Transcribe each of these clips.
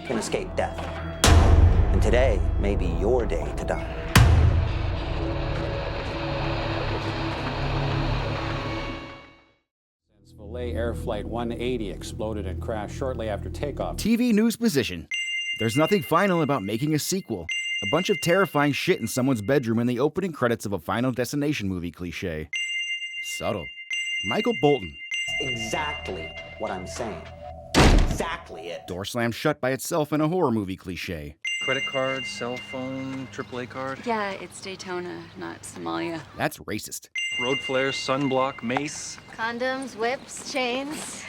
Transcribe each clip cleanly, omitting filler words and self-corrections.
can escape death. And today may be your day to die. Valet Air Flight 180 exploded and crashed shortly after takeoff. TV news position. There's nothing final about making a sequel. A bunch of terrifying shit in someone's bedroom in the opening credits of a Final Destination movie cliche. Subtle. Michael Bolton. Exactly what I'm saying. Exactly it. Door slammed shut by itself in a horror movie cliche. Credit card, cell phone, AAA card. Yeah, it's Daytona, not Somalia. That's racist. Road flares, sunblock, mace. Condoms, whips, chains.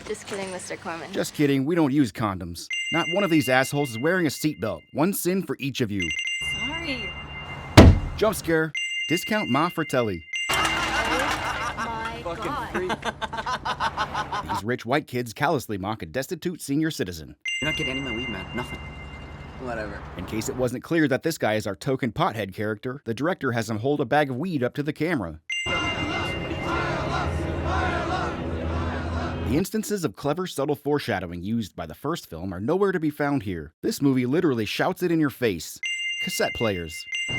Just kidding, Mr. Corman. Just kidding, we don't use condoms. Not one of these assholes is wearing a seatbelt. One sin for each of you. Sorry. Jump scare. Discount Ma Fratelli. My God. These rich white kids callously mock a destitute senior citizen. You're not getting any of my weed, man. Nothing. Whatever. In case it wasn't clear that this guy is our token pothead character, the director has him hold a bag of weed up to the camera. The instances of clever, subtle foreshadowing used by the first film are nowhere to be found here. This movie literally shouts it in your face. Cassette players.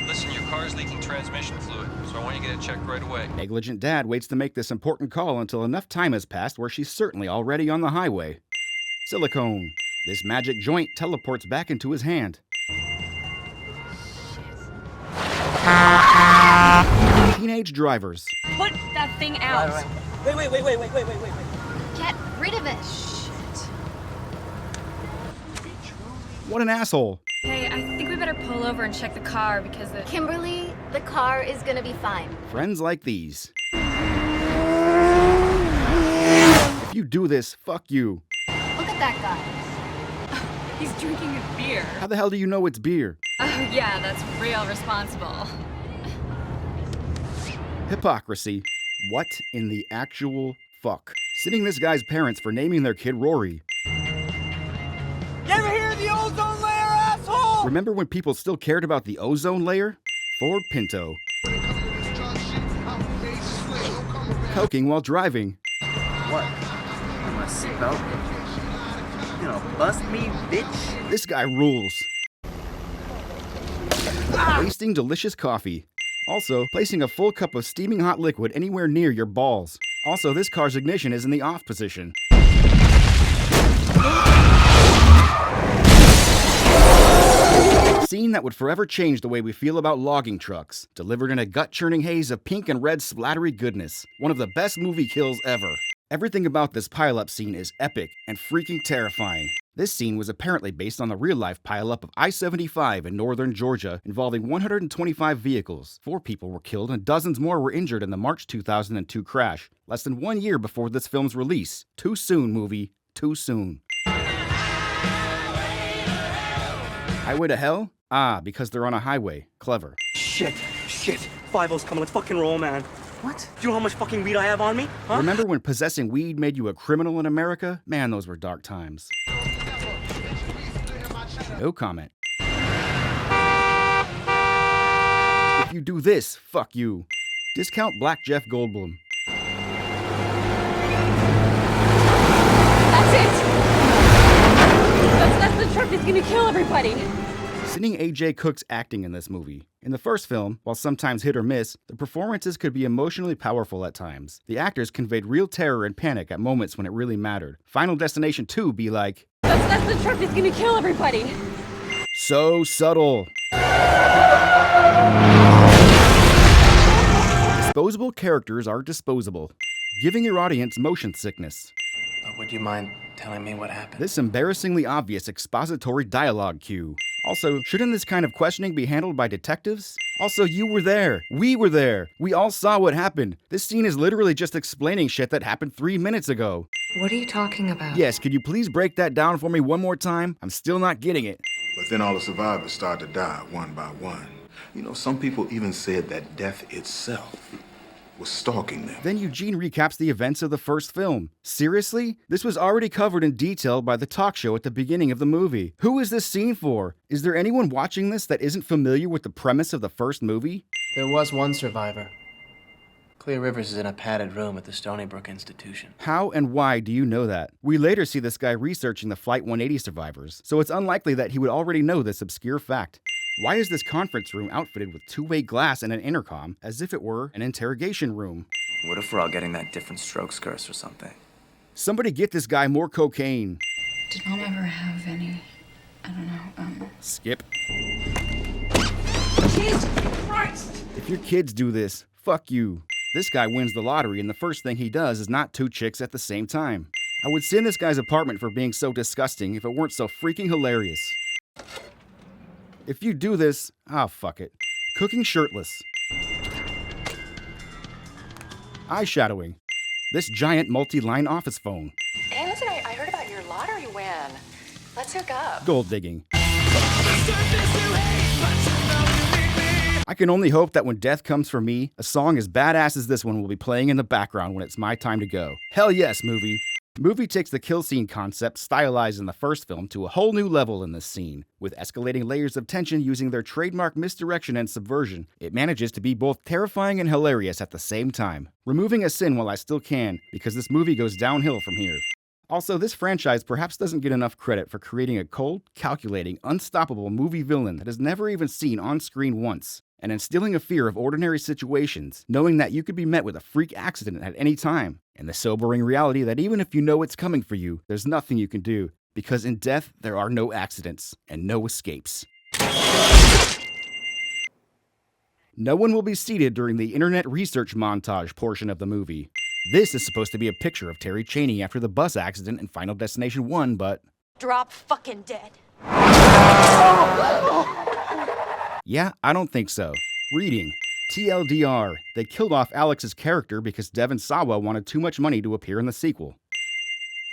Listen, your car's leaking transmission fluid, so I want you to get it checked right away. Negligent dad waits to make this important call until enough time has passed where she's certainly already on the highway. Silicone. This magic joint teleports back into his hand. Teenage drivers. Put that thing out. Wait. Get rid of it. What an asshole. Hey, I think we better pull over and check the car because the... Kimberly, the car is gonna be fine. Friends like these. If you do this, fuck you. Look at that guy. He's drinking a beer. How the hell do you know it's beer? Oh, yeah, that's real responsible. Hypocrisy. What in the actual fuck? Sitting this guy's parents for naming their kid Rory. You ever hear of the ozone layer, asshole? Remember when people still cared about the ozone layer? Ford Pinto. Coking while driving. What? I'm a seatbelt. You know, bust me, bitch. This guy rules. Wasting delicious coffee. Also, placing a full cup of steaming hot liquid anywhere near your balls. Also, this car's ignition is in the off position. Scene that would forever change the way we feel about logging trucks, delivered in a gut-churning haze of pink and red splattery goodness. One of the best movie kills ever. Everything about this pileup scene is epic and freaking terrifying. This scene was apparently based on the real-life pileup of I-75 in northern Georgia involving 125 vehicles. 4 people were killed and dozens more were injured in the March 2002 crash, less than 1 year before this film's release. Too soon, movie. Too soon. Highway to hell? Ah, because they're on a highway. Clever. Shit. 5-0's coming. Let's fucking roll, man. What? Do you know how much fucking weed I have on me? Huh? Remember when possessing weed made you a criminal in America? Man, those were dark times. No comment. If you do this, fuck you. Discount Black Jeff Goldblum. That's it! That's the truck that's gonna kill everybody! Sitting A.J. Cook's acting in this movie. In the first film, while sometimes hit or miss, the performances could be emotionally powerful at times. The actors conveyed real terror and panic at moments when it really mattered. Final Destination 2 be like, That's the truck that's gonna kill everybody! so subtle. Disposable characters are disposable, giving your audience motion sickness. But would you mind telling me what happened? This embarrassingly obvious expository dialogue cue. Also, shouldn't this kind of questioning be handled by detectives? Also, you were there. We were there. We all saw what happened. This scene is literally just explaining shit that happened 3 minutes ago. What are you talking about? Yes, could you please break that down for me one more time? I'm still not getting it. But then all the survivors started to die one by one. You know, some people even said that death itself was stalking them. Then Eugene recaps the events of the first film. Seriously? This was already covered in detail by the talk show at the beginning of the movie. Who is this scene for? Is there anyone watching this that isn't familiar with the premise of the first movie? There was one survivor. Clear Rivers is in a padded room at the Stony Brook Institution. How and why do you know that? We later see this guy researching the Flight 180 survivors, so it's unlikely that he would already know this obscure fact. Why is this conference room outfitted with two-way glass and an intercom, as if it were an interrogation room? What if we're all getting that different strokes curse or something? Somebody get this guy more cocaine. Did Mom ever have any, I don't know, Skip. Jesus Christ! If your kids do this, fuck you. This guy wins the lottery and the first thing he does is not two chicks at the same time. I would send this guy's apartment for being so disgusting if it weren't so freaking hilarious. If you do this, fuck it. Cooking shirtless. Eyeshadowing. This giant multi-line office phone. Hey, listen, I heard about your lottery win. Let's hook up. Gold digging. I can only hope that when death comes for me, a song as badass as this one will be playing in the background when it's my time to go. Hell yes, movie. Movie takes the kill scene concept stylized in the first film to a whole new level in this scene. With escalating layers of tension using their trademark misdirection and subversion, it manages to be both terrifying and hilarious at the same time. Removing a sin while I still can, because this movie goes downhill from here. Also, this franchise perhaps doesn't get enough credit for creating a cold, calculating, unstoppable movie villain that is never even seen on screen once, and instilling a fear of ordinary situations, knowing that you could be met with a freak accident at any time, and the sobering reality that even if you know it's coming for you, there's nothing you can do, because in death, there are no accidents, and no escapes. No one will be seated during the internet research montage portion of the movie. This is supposed to be a picture of Terry Chaney after the bus accident in Final Destination 1, but... Drop fucking dead. Yeah, I don't think so. Reading. TLDR. They killed off Alex's character because Devon Sawa wanted too much money to appear in the sequel.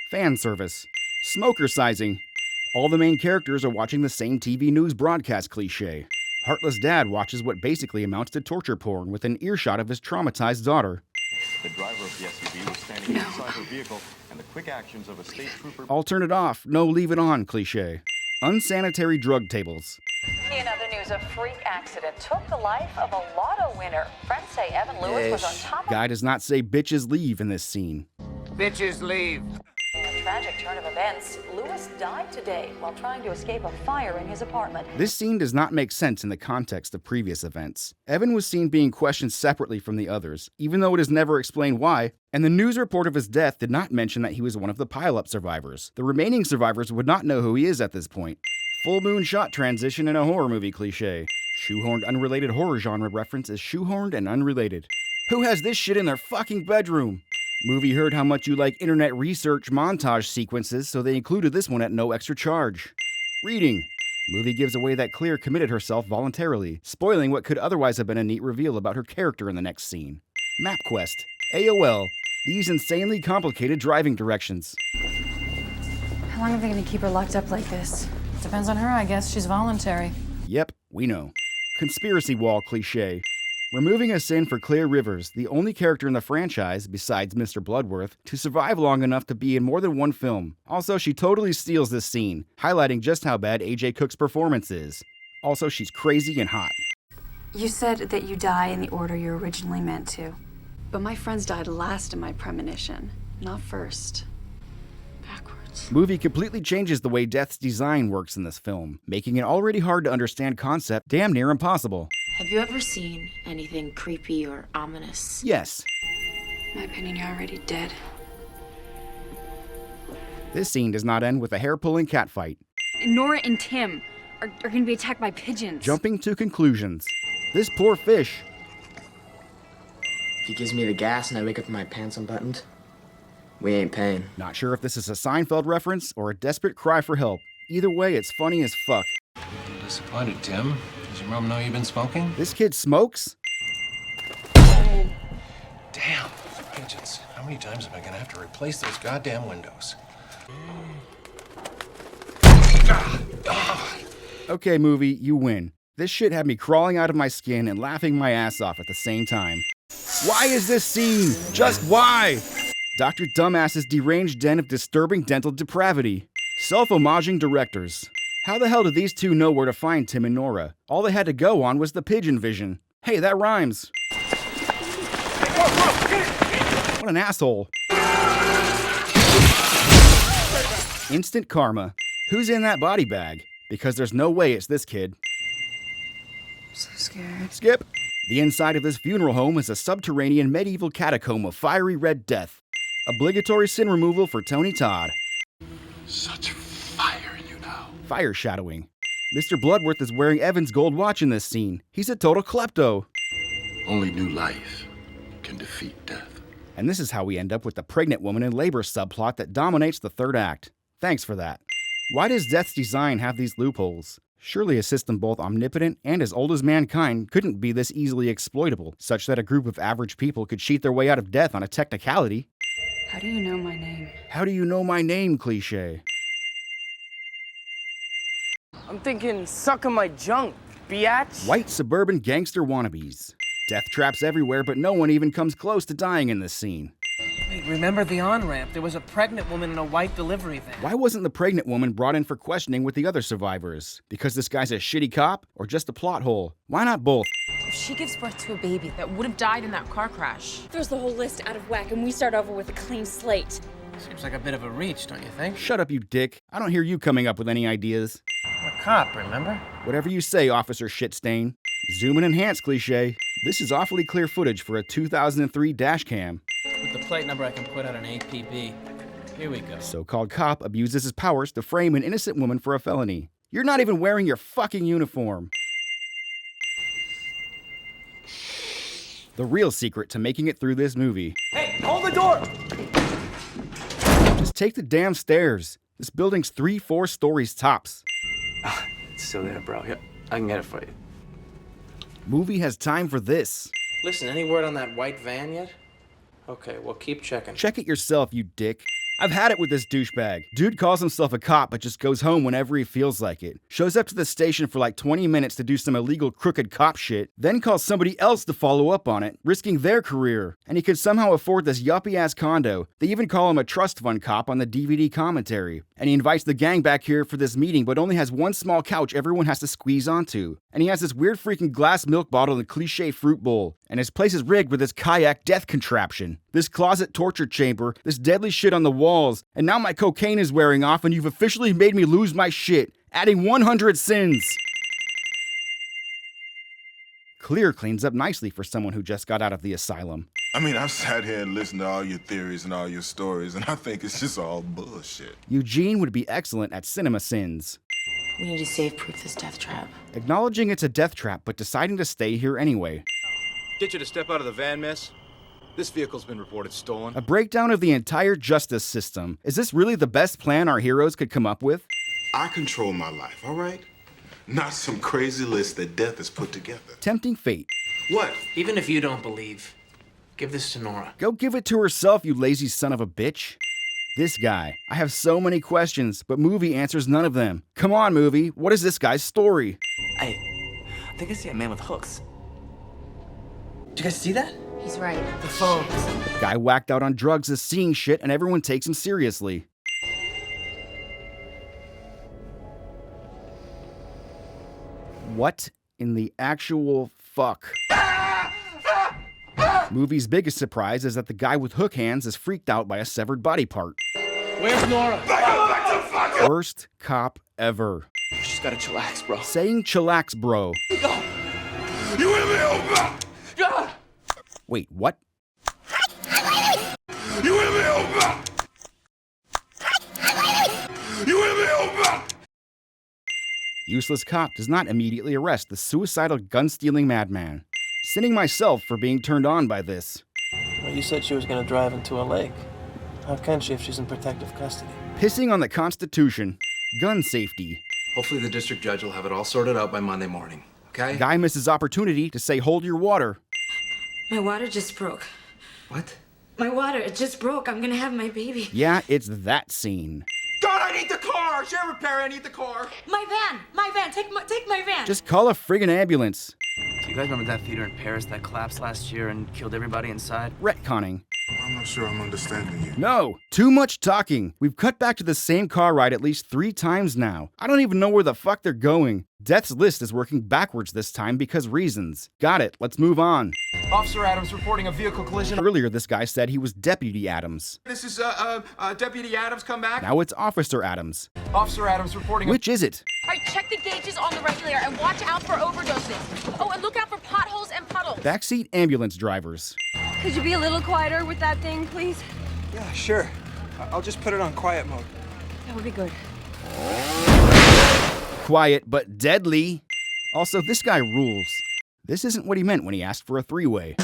Fan service. Smoker sizing. All the main characters are watching the same TV news broadcast cliche. Heartless dad watches what basically amounts to torture porn with an earshot of his traumatized daughter. The driver of the SUV was standing inside her vehicle, and the quick actions of a state trooper... I'll turn it off, no leave it on cliche. Unsanitary drug tables. In other news, a freak accident took the life of a lotto winner. Friends say Evan Lewis was on top of... Guy does not say bitches leave in this scene. Bitches leave. In a tragic turn of events, Lewis died today while trying to escape a fire in his apartment. This scene does not make sense in the context of previous events. Evan was seen being questioned separately from the others, even though it is never explained why, and the news report of his death did not mention that he was one of the pileup survivors. The remaining survivors would not know who he is at this point. Full moon shot transition in a horror movie cliche. Shoehorned unrelated horror genre reference is shoehorned and unrelated. Who has this shit in their fucking bedroom? Movie heard how much you like internet research montage sequences, so they included this one at no extra charge. Reading. Movie gives away that Clear committed herself voluntarily, spoiling what could otherwise have been a neat reveal about her character in the next scene. MapQuest. AOL. These insanely complicated driving directions. How long are they gonna keep her locked up like this? Depends on her, I guess. She's voluntary. Yep, we know. Conspiracy wall cliche. Removing a sin for Clear Rivers, the only character in the franchise, besides Mr. Bloodworth, to survive long enough to be in more than one film. Also, she totally steals this scene, highlighting just how bad AJ Cook's performance is. Also, she's crazy and hot. You said that you die in the order you originally meant to. But my friends died last in my premonition, not first. Backwards. Movie completely changes the way death's design works in this film, making an already hard to understand concept damn near impossible. Have you ever seen anything creepy or ominous? Yes. In my opinion, you're already dead. This scene does not end with a hair-pulling catfight. Nora and Tim are gonna be attacked by pigeons. Jumping to conclusions. This poor fish. He gives me the gas and I wake up with my pants unbuttoned. We ain't paying. Not sure if this is a Seinfeld reference or a desperate cry for help. Either way, it's funny as fuck. I'm disappointed, Tim. Does your mom know you've been smoking? This kid smokes? Damn, those pigeons. How many times am I gonna have to replace those goddamn windows? Okay, movie, you win. This shit had me crawling out of my skin and laughing my ass off at the same time. Why is this scene? Just why? Dr. Dumbass's deranged den of disturbing dental depravity. Self-homaging directors. How the hell did these two know where to find Tim and Nora? All they had to go on was the pigeon vision. Hey, that rhymes. What an asshole. Instant karma. Who's in that body bag? Because there's no way it's this kid. So scared. Skip. The inside of this funeral home is a subterranean medieval catacomb of fiery red death. Obligatory sin removal for Tony Todd. Such fire, you know. Fire shadowing. Mr. Bloodworth is wearing Evan's gold watch in this scene. He's a total klepto. Only new life can defeat death. And this is how we end up with the pregnant woman in labor subplot that dominates the third act. Thanks for that. Why does Death's design have these loopholes? Surely a system both omnipotent and as old as mankind couldn't be this easily exploitable, such that a group of average people could cheat their way out of death on a technicality. How do you know my name? How do you know my name, cliché? I'm thinking sucking my junk, biatch. White suburban gangster wannabes. Death traps everywhere, but no one even comes close to dying in this scene. Wait, remember the on-ramp? There was a pregnant woman in a white delivery van. Why wasn't the pregnant woman brought in for questioning with the other survivors? Because this guy's a shitty cop, or just a plot hole? Why not both? If she gives birth to a baby that would have died in that car crash. Throws the whole list out of whack and we start over with a clean slate. Seems like a bit of a reach, don't you think? Shut up, you dick. I don't hear you coming up with any ideas. I'm a cop, remember? Whatever you say, Officer Shitstain. Zoom and enhance, cliché. This is awfully clear footage for a 2003 dash cam. With the plate number, I can put out an APB. Here we go. So-called cop abuses his powers to frame an innocent woman for a felony. You're not even wearing your fucking uniform. The real secret to making it through this movie. Hey, hold the door! Just take the damn stairs. This building's 3-4 stories tops. It's still there, bro. Yep, I can get it for you. Movie has time for this. Listen, any word on that white van yet? Okay, well, keep checking. Check it yourself, you dick. I've had it with this douchebag. Dude calls himself a cop but just goes home whenever he feels like it. Shows up to the station for like 20 minutes to do some illegal crooked cop shit, then calls somebody else to follow up on it, risking their career. And he could somehow afford this yuppie-ass condo. They even call him a trust fund cop on the DVD commentary. And he invites the gang back here for this meeting but only has one small couch everyone has to squeeze onto. And he has this weird freaking glass milk bottle and cliché fruit bowl. And his place is rigged with this kayak death contraption. This closet torture chamber, this deadly shit on the walls, and now my cocaine is wearing off and you've officially made me lose my shit, adding 100 sins. Clear cleans up nicely for someone who just got out of the asylum. I mean, I've sat here and listened to all your theories and all your stories, and I think it's just all bullshit. Eugene would be excellent at CinemaSins. We need to save-proof this death trap. Acknowledging it's a death trap, but deciding to stay here anyway. Get you to step out of the van, miss. This vehicle's been reported stolen. A breakdown of the entire justice system. Is this really the best plan our heroes could come up with? I control my life, all right? Not some crazy list that death has put together. Tempting fate. What? Even if you don't believe, give this to Nora. Go give it to herself, you lazy son of a bitch. This guy. I have so many questions, but movie answers none of them. Come on, movie. What is this guy's story? I think I see a man with hooks. Did you guys see that? He's right. The phone. Guy whacked out on drugs is seeing shit and everyone takes him seriously. What in the actual fuck? Movie's biggest surprise is that the guy with hook hands is freaked out by a severed body part. Where's Nora? Worst cop ever. She's gotta chillax, bro. Saying chillax, bro. You with me, Opa? Wait, what? You with me, Opa? You with me, Opa? Useless cop does not immediately arrest the suicidal gun-stealing madman. Sinning myself for being turned on by this. Well, you said she was gonna drive into a lake. How can she if she's in protective custody? Pissing on the Constitution. Gun safety. Hopefully the district judge will have it all sorted out by Monday morning, okay? Guy misses opportunity to say hold your water. My water just broke. What? My water, it just broke. I'm gonna have my baby. Yeah, it's that scene. God, I need the car! Share repair, I need the car! My van, take my van. Just call a friggin' ambulance. Do you guys remember that theater in Paris that collapsed last year and killed everybody inside? Retconning. I'm not sure I'm understanding you. No, too much talking. We've cut back to the same car ride at least 3 times now. I don't even know where the fuck they're going. Death's list is working backwards this time because reasons. Got it, let's move on. Officer Adams reporting a vehicle collision. Earlier, this guy said he was Deputy Adams. This is, Deputy Adams, come back. Now it's Officer Adams. Officer Adams reporting Which is it? All right, check the gauges on the regulator and watch out for overdoses. Oh, and look out for potholes and puddles. Backseat ambulance drivers. Could you be a little quieter with that thing, please? Yeah, sure. I'll just put it on quiet mode. That would be good. Quiet but deadly. Also, this guy rules. This isn't what he meant when he asked for a 3-way.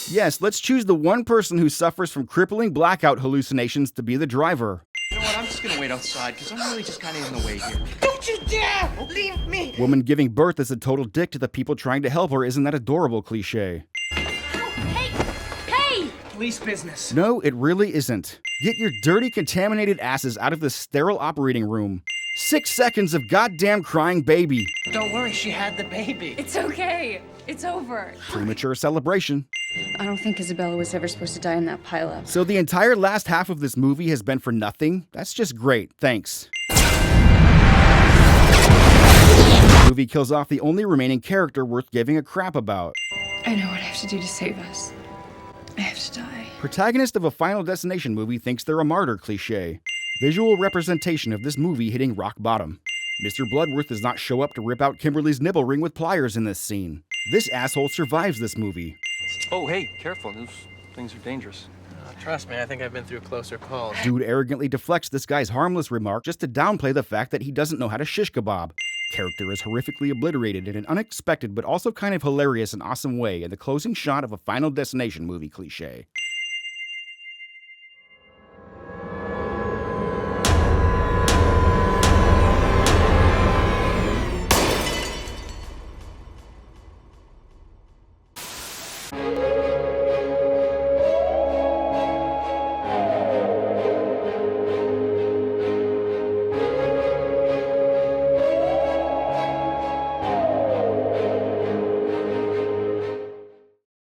Yes, let's choose the one person who suffers from crippling blackout hallucinations to be the driver. You know what, I'm just gonna wait outside, because I'm really just kind of in the way here. Don't you dare leave me! Woman giving birth is a total dick to the people trying to help her. Isn't that adorable cliche? Hey! Police business. No, it really isn't. Get your dirty, contaminated asses out of this sterile operating room. 6 seconds of goddamn crying baby. Don't worry, she had the baby. It's okay. It's over. Premature celebration. I don't think Isabella was ever supposed to die in that pileup. So the entire last half of this movie has been for nothing? That's just great, thanks. The movie kills off the only remaining character worth giving a crap about. I know what I have to do to save us. I have to die. Protagonist of a Final Destination movie thinks they're a martyr cliche. Visual representation of this movie hitting rock bottom. Mr. Bloodworth does not show up to rip out Kimberly's nipple ring with pliers in this scene. This asshole survives this movie. Oh, hey, careful. Those things are dangerous. Trust me, I think I've been through closer calls. Dude arrogantly deflects this guy's harmless remark just to downplay the fact that he doesn't know how to shish kebab. Character is horrifically obliterated in an unexpected but also kind of hilarious and awesome way in the closing shot of a Final Destination movie cliche.